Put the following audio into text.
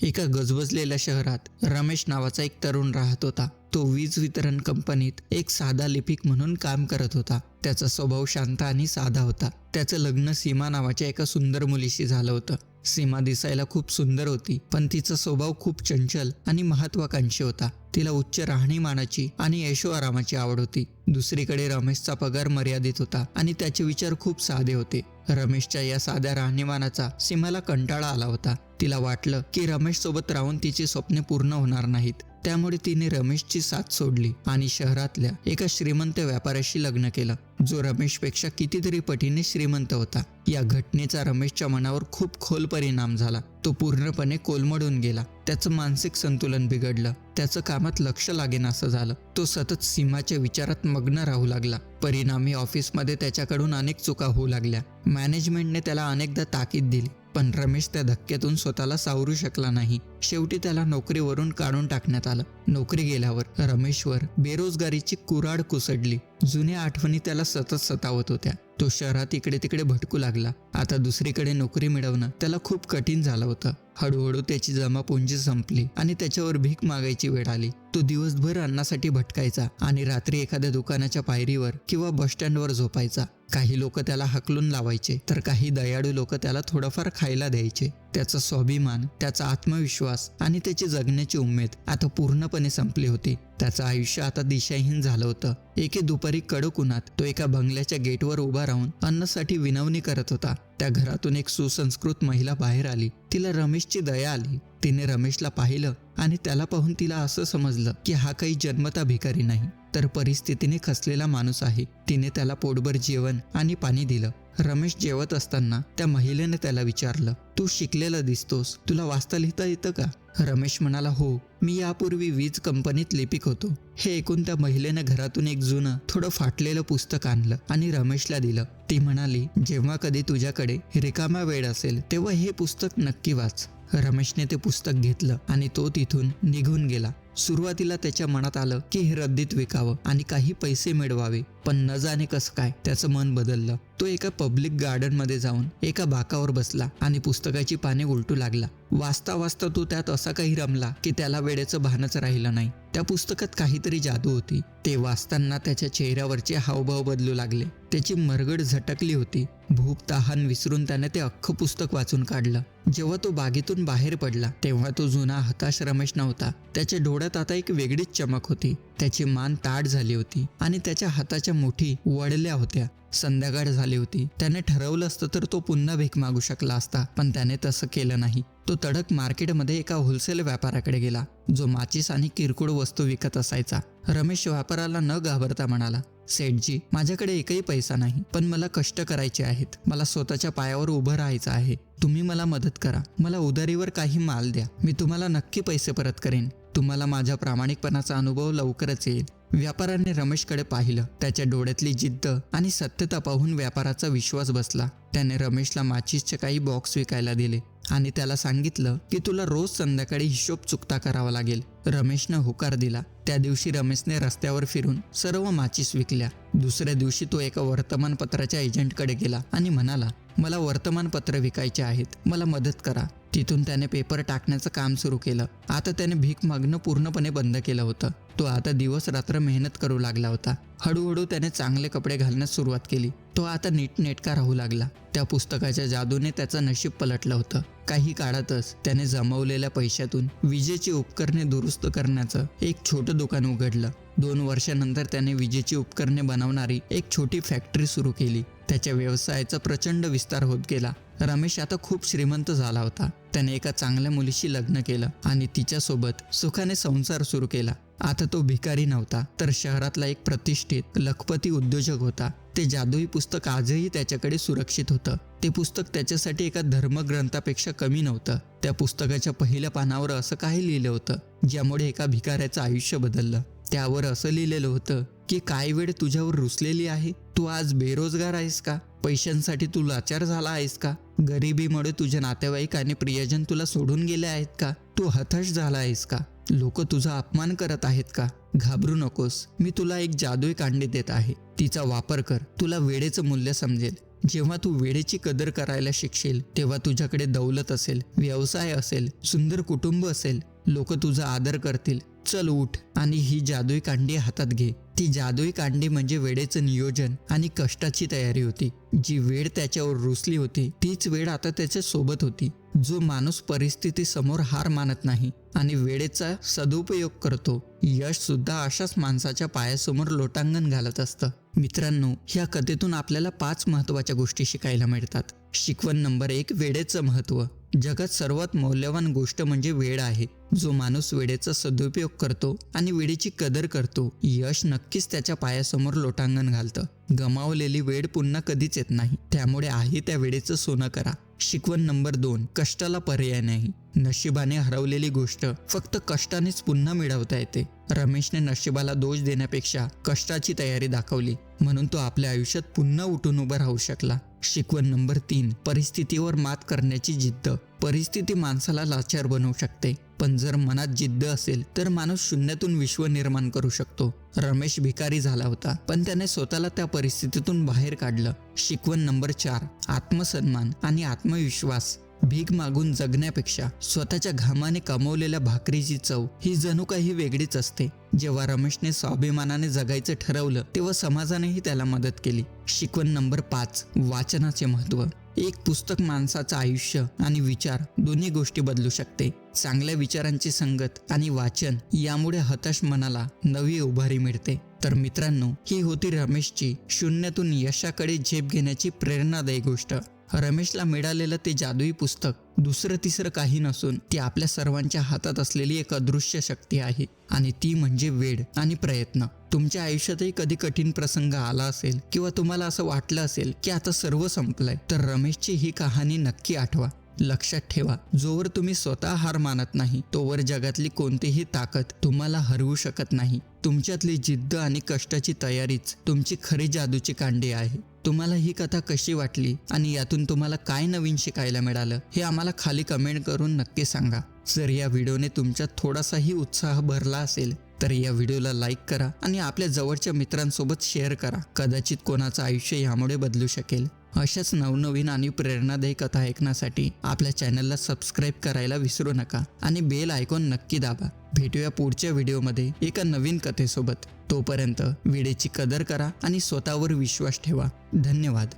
एका गजबजलेल्या शहरात रमेश नावाचा एक तरुण राहत होता. तो वीज वितरण कंपनीत एक साधा लिपिक म्हणून काम करत होता. त्याचा स्वभाव शांत आणि साधा होता. त्याचं लग्न सीमा नावाच्या एका सुंदर मुलीशी झालं होतं. सीमा दिसायला खूप सुंदर होती, पण तिचा स्वभाव खूप चंचल आणि महत्वाकांक्षी होता. तिला उच्च राहणीमानाची आणि ऐशोआरामाची आवड होती. दुसरीकडे रमेशचा पगार मर्यादित होता आणि त्याचे विचार खूप साधे होते. रमेशच्या या साध्या राहणीमानाचा सीमाला कंटाळा आला होता. तिला वाटलं की रमेश सोबत राहून तिची स्वप्ने पूर्ण होणार नाहीत. त्यामुळे तिने रमेशची साथ सोडली आणि शहरातल्या एका श्रीमंत व्यापाऱ्याशी लग्न केलं, जो रमेशपेक्षा कितीतरी पटीने श्रीमंत होता. या घटनेचा रमेशच्या मनावर खूप खोल परिणाम झाला. तो पूर्णपणे कोलमडून गेला. त्याचं मानसिक संतुलन बिघडलं. त्याचं कामात लक्ष लागेनासं झालं. तो सतत सीमाच्या विचारात मग्न राहू लागला. परिणामी ऑफिसमध्ये त्याच्याकडून अनेक चुका होऊ लागल्या. मॅनेजमेंटने त्याला अनेकदा ताकीद दिली, पण रमेश त्या धक्क्यातून स्वतःला सावरू शकला नाही. शेवटी त्याला नोकरीवरून काढून टाकण्यात आलं. नोकरी गेल्यावर रमेशवर बेरोजगारीची कुऱ्हाड कुसडली. जुन्या आठवणी त्याला सतत सतावत होत्या. तो शहरात इकडे तिकडे भटकू लागला. आता दुसरीकडे नोकरी मिळवणं त्याला खूप कठीण झालं होतं. हळूहळू त्याची जमापुंजी संपली आणि त्याच्यावर भीक मागायची वेळ आली. तो दिवसभर अन्नासाठी भटकायचा आणि रात्री एखाद्या दुकानाच्या पायरीवर किंवा बस स्टँडवर झोपायचा. काही लोक त्याला हाकलून लावायचे, तर काही दयाळू लोक त्याला थोडंफार खायला द्यायचे. त्याचा स्वाभिमान, त्याचा आत्मविश्वास आणि त्याची जगण्याची उमेद आता पूर्णपणे संपली होती. त्याचं आयुष्य आता दिशाहीन झालं होतं. एके दुपारी कडक उन्हात तो एका बंगल्याच्या गेटवर उभा राहून अन्नासाठी विनवणी करत होता. त्या घरातून एक सुसंस्कृत महिला बाहेर आली. तिला रमेशची दया आली. तिने रमेशला पाहिलं आणि त्याला पाहून तिला असं समजलं की हा काही जन्मता भिकारी नाही, तर परिस्थितीने खचलेला माणूस आहे. तिने त्याला पोटभर जेवण आणि पाणी दिलं. रमेश जेवत असताना त्या महिलेने त्याला विचारलं, तू शिकलेला दिसतोस, तुला वाचता लिहिता येतं का? रमेश म्हणाला, हो, मी यापूर्वी वीज कंपनीत लिपिक होतो. हे ऐकून त्या महिलेने घरातून एक जुनं थोडं फाटलेलं पुस्तक आणलं आणि रमेशला दिलं. ती म्हणाली, जेव्हा कधी तुझ्याकडे रिकामा वेळ असेल तेव्हा हे पुस्तक नक्की वाच. रमेशने ते पुस्तक घेतलं आणि तो तिथून निघून गेला. सुरुवातीला त्याच्या मनात आलं की हे रद्दीत विकावं आणि काही पैसे मिळवावे, पण न जाणे कसं काय त्याचं मन बदललं. तो एका पब्लिक गार्डनमध्ये जाऊन एका बाकावर बसला आणि पुस्तकाची पाने उलटू लागला. वाचता वाचता तो त्यात असा काही रमला की त्याला वेळेचं भानच राहिलं नाही. त्या पुस्तकात काहीतरी जादू होती. ते वाचताना त्याच्या चेहऱ्यावरचे हावभाव बदलू लागले. त्याची मरगड झटकली होती. भूक तहान विसरून त्याने ते अख्खं पुस्तक वाचून काढलं. जेव्हा तो बागेतून बाहेर पडला तेव्हा तो जुना हताश रमेश नव्हता. त्याच्या डोळ्यात आता एक वेगळीच चमक होती. त्याची मान ताठ झाली होती आणि त्याच्या हाताच्या मुठी वळल्या होत्या. संध्याकाळ झाली होती. त्याने ठरवलं असतं तर तो पुन्हा भीक मागू शकला असता, पण त्याने तसं केलं नाही. तो तडक मार्केटमध्ये एका होलसेल व्यापाऱ्याकडे गेला, जो माचीस आणि किरकोळ वस्तू विकत असायचा. रमेश व्यापाऱ्याला न घाबरता म्हणाला, सेठजी, माझ्याकडे एकही पैसा नाही, पण मला कष्ट करायचे आहेत. मला स्वतःच्या पायावर उभं राहायचं आहे. तुम्ही मला मदत करा. मला उधारीवर काही माल द्या. मी तुम्हाला नक्की पैसे परत करेन. तुम्हाला माझ्या प्रामाणिकपणाचा अनुभव लवकरच येईल. व्यापाऱ्याने रमेशकडे पाहिलं. त्याच्या डोळ्यातली जिद्द आणि सत्यता पाहून व्यापाराचा विश्वास बसला. त्याने रमेशला माचीसचे काही बॉक्स विकायला दिले आणि त्याला सांगितलं की तुला रोज संध्याकाळी हिशोब चुकता करावा लागेल. रमेशने होकार दिला. त्या दिवशी रमेशने रस्त्यावर फिरून सर्व माचीस विकल्या. दुसऱ्या दिवशी तो एका वर्तमानपत्राच्या एजंटकडे गेला आणि म्हणाला, मला वर्तमानपत्र विकायचे आहेत, मला मदत करा. तिथून त्याने पेपर टाकण्याचं काम सुरू केलं. आता त्याने भीक मागणं पूर्णपणे बंद केलं होतं. तो आता दिवस रात्र मेहनत करू लागला होता. हळूहळू त्याने चांगले कपडे घालण्यास सुरुवात केली. तो आता नीटनेटका राहू लागला. त्या पुस्तकाच्या जादूने त्याचं नशीब पलटलं होतं. काही काळातच त्याने जमवलेल्या पैशातून विजेची उपकरणे दुरुस्त करण्याचं एक छोटं दुकान उघडलं. 2 वर्षानंतर त्याने विजेची उपकरणे बनवणारी एक छोटी फॅक्टरी सुरू केली. त्याच्या व्यवसायाचा प्रचंड विस्तार होत गेला. रमेश आता खूप श्रीमंत झाला होता. त्याने एका चांगल्या मुलीशी लग्न केलं आणि तिच्यासोबत सुखाने संसार सुरू केला. आता तो भिकारी नव्हता, तर शहरातला एक प्रतिष्ठित लखपती उद्योजक होता. ते जादुई पुस्तक आजही त्याच्याकडे सुरक्षित होतं. ते पुस्तक त्याच्यासाठी एका धर्मग्रंथापेक्षा कमी नव्हतं. त्या पुस्तकाच्या पहिल्या पानावर असं काही लिहिलं होतं, ज्यामुळे एका भिकाऱ्याचं आयुष्य बदललं. त्यावर असं लिहिलेलं होतं की काय वेळ तुझ्यावर रुसलेली आहे? तू आज बेरोजगार आहेस का? पैशांसाठी तू लाचार झाला आहेस का? गरिबीमुळे तुझे नातेवाईक आणि प्रियजन तुला सोडून गेले आहेत का? तू हताश झाला आहेस का? लोक तुझा अपमान करत आहेत का? घाबरू नकोस. मी तुला एक जादुई कांडी देत आहे. तिचा वापर कर. तुला वेळेचं मूल्य समजेल. जेव्हा तू वेळेची कदर करायला शिकशील तेव्हा तुझ्याकडे दौलत असेल, व्यवसाय असेल, सुंदर कुटुंब असेल, लोक तुझा आदर करतील. चल उठ आणि ही जादुई कांडी हातात घे. ती जादुई कांडी म्हणजे वेळेचं नियोजन आणि कष्टाची तयारी होती. जी वेळ त्याच्यावर रुसली होती तीच वेळ आता त्याच्या सोबत होती. जो माणूस परिस्थिती समोर हार मानत नाही आणि वेळेचा सदुपयोग करतो, यश सुद्धा अशाच माणसाच्या पायासमोर लोटांगण घालत असतं. मित्रांनो, ह्या कथेतून आपल्याला 5 महत्त्वाच्या गोष्टी शिकायला मिळतात. शिकवण नंबर 1, वेळेचं महत्त्व. जगात सर्वात मौल्यवान गोष्ट म्हणजे वेळ आहे. जो माणूस वेळेचा सदुपयोग करतो आणि वेळेची कदर करतो, यश नक्कीच त्याच्या पायासमोर लोटांगण घालतं. गमावलेली वेळ पुन्हा कधीच येत नाही, त्यामुळे आहे त्या वेळेचं सोनं करा. शिकवण नंबर 2, कष्टाला पर्याय नाही. नशिबाने हरवलेली गोष्ट फक्त कष्टानेच पुन्हा मिळवता येते. रमेशने नशिबाला दोष देण्यापेक्षा कष्टाची तयारी दाखवली, म्हणून तो आपल्या आयुष्यात पुन्हा उठून उभा राहू शकला. शिकवण नंबर 3, परिस्थितीवर मात करण्याची जिद्द. परिस्थिती माणसाला लाचार बनवू शकते, पण जर मनात जिद्द असेल तर माणूस शून्यातून विश्व निर्माण करू शकतो. रमेश भिकारी झाला होता, पण त्याने स्वतःला त्या परिस्थितीतून बाहेर काढलं. शिकवण नंबर 4, आत्मसन्मान आणि आत्मविश्वास. भीक मागून जगण्यापेक्षा स्वतःच्या घामाने कमवलेल्या भाकरीची चव ही जणू काही वेगळीच असते. जेव्हा रमेशने स्वाभिमानाने जगायचं ठरवलं तेव्हा समाजानेही त्याला मदत केली. शिकवण नंबर 5, वाचनाचे महत्त्व. एक पुस्तक माणसाचं आयुष्य आणि विचार दोन्ही गोष्टी बदलू शकते. चांगल्या विचारांची संगत आणि वाचन यामुळे हताश मनाला नवी उभारी मिळते. तर मित्रांनो, ही होती रमेशची शून्यातून यशाकडे झेप घेण्याची प्रेरणादायी गोष्ट. रमेशला मिळालेलं ते जादुई पुस्तक दुसरं तिसरं काही नसून ती आपल्या सर्वांच्या हातात असलेली एक अदृश्य शक्ती आहे, आणि ती म्हणजे वेळ आणि प्रयत्न. तुमच्या आयुष्यातही कधी कठीण प्रसंग आला असेल किंवा तुम्हाला असं वाटलं असेल की आता सर्व संपलंय, तर रमेशची ही कहाणी नक्की आठवा. लक्षात ठेवा, जोवर तुम्ही स्वतः हार मानत नाही तोवर जगातली कोणतीही ताकद तुम्हाला हरवू शकत नाही. तुमच्यातली जिद्द आणि कष्टाची तयारीच तुमची खरी जादूची कांडी आहे. तुम्हाला ही कथा कशी वाटली आणि यातून तुम्हाला काय नवीन शिकायला मिळालं हे आम्हाला खाली कमेंट करून नक्की सांगा. जर या व्हिडिओने तुमच्यात थोडासाही उत्साह भरला असेल तर या व्हिडिओला लाईक करा आणि आपल्या जवळच्या मित्रांसोबत शेअर करा. कदाचित कोणाचं आयुष्य यामुळे बदलू शकेल. अशाच नवनवीन आणि प्रेरणादायी कथा ऐकण्यासाठी आपल्या चॅनलला सबस्क्राईब करायला विसरू नका आणि बेल आयकॉन नक्की दाबा. भेटूया पुढच्या व्हिडिओमध्ये एका नवीन कथेसोबत. तोपर्यंत वेळेची कदर करा आणि स्वतःवर विश्वास ठेवा. धन्यवाद.